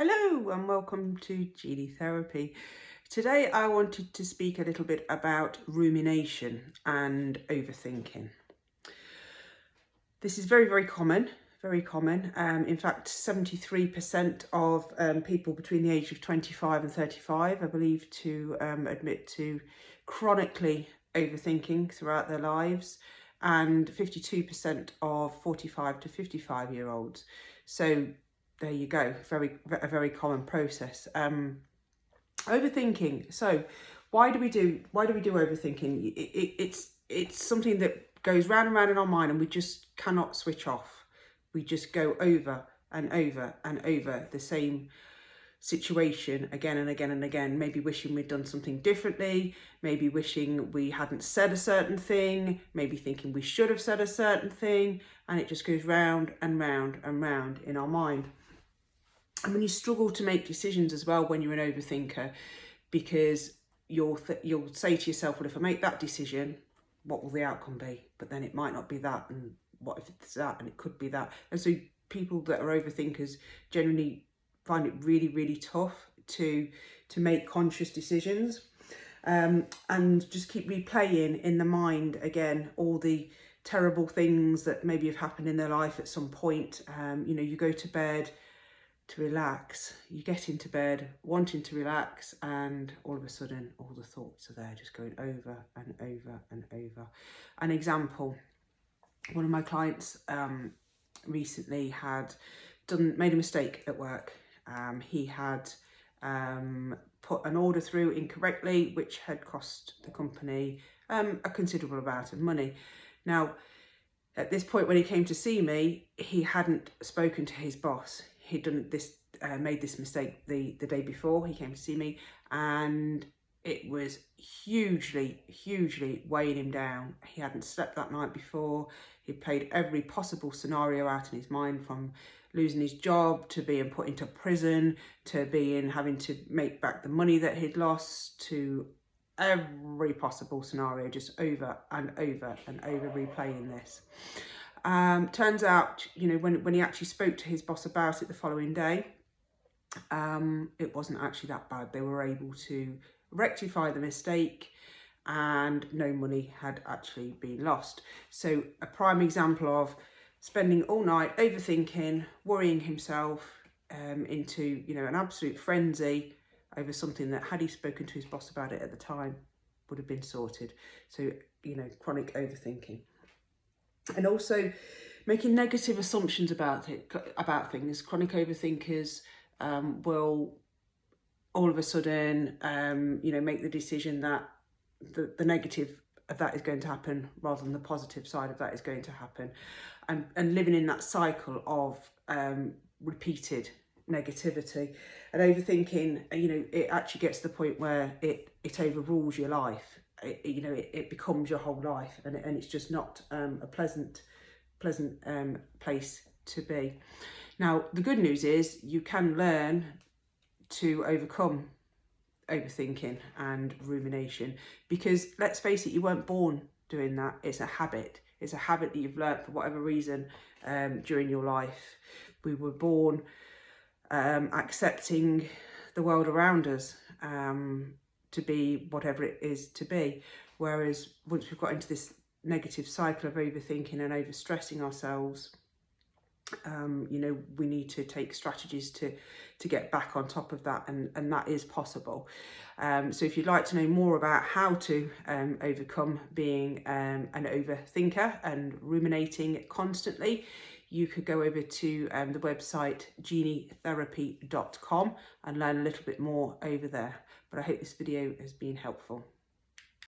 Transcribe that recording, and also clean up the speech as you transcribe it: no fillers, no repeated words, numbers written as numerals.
Hello and welcome to Genie Therapy. Today I wanted to speak a little bit about rumination and overthinking. This is very common, very common. In fact, 73% of people between the age of 25 and 35 are believed to admit to chronically overthinking throughout their lives, and 52% of 45 to 55 year olds. So there you go, a very common process. Overthinking. So why do we do overthinking? It's something that goes round and round in our mind, and we just cannot switch off. We just go over and over and over the same situation again and again and again, maybe wishing we'd done something differently, maybe wishing we hadn't said a certain thing, maybe thinking we should have said a certain thing, and it just goes round and round and round in our mind. And when you struggle to make decisions as well when you're an overthinker, because you'll say to yourself, well, if I make that decision, what will the outcome be? But then it might not be that, and what if it's that, and it could be that. And so people that are overthinkers generally find it really tough to make conscious decisions, and just keep replaying in the mind again all the terrible things that maybe have happened in their life at some point. You go to bed to relax, you get into bed wanting to relax, and all of a sudden all the thoughts are there just going over and over and over. An example, one of my clients recently had made a mistake at work. He had put an order through incorrectly, which had cost the company a considerable amount of money. Now, at this point when he came to see me, he hadn't spoken to his boss. He'd made this mistake the day before he came to see me, and it was hugely weighing him down. He hadn't slept that night before. He'd played every possible scenario out in his mind, from losing his job to being put into prison to having to make back the money that he'd lost, to every possible scenario, just over and over and over replaying this. Turns out, when he actually spoke to his boss about it the following day, it wasn't actually that bad. They were able to rectify the mistake, and no money had actually been lost. So a prime example of spending all night overthinking, worrying himself into an absolute frenzy over something that, had he spoken to his boss about it at the time, would have been sorted. So chronic overthinking. And also making negative assumptions about things. Chronic overthinkers will all of a sudden, make the decision that the negative of that is going to happen rather than the positive side of that is going to happen, and living in that cycle of repeated negativity. And overthinking, it actually gets to the point where it overrules your life. It becomes your whole life, and it's just not a pleasant place to be. Now, the good news is you can learn to overcome overthinking and rumination, because let's face it, you weren't born doing that. It's a habit. It's a habit that you've learnt for whatever reason during your life. We were born accepting the world around us to be whatever it is to be. Whereas once we've got into this negative cycle of overthinking and overstressing ourselves, we need to take strategies to get back on top of that, and that is possible. So if you'd like to know more about how to overcome being an overthinker and ruminating constantly, you could go over to the website genietherapy.com and learn a little bit more over there. But I hope this video has been helpful.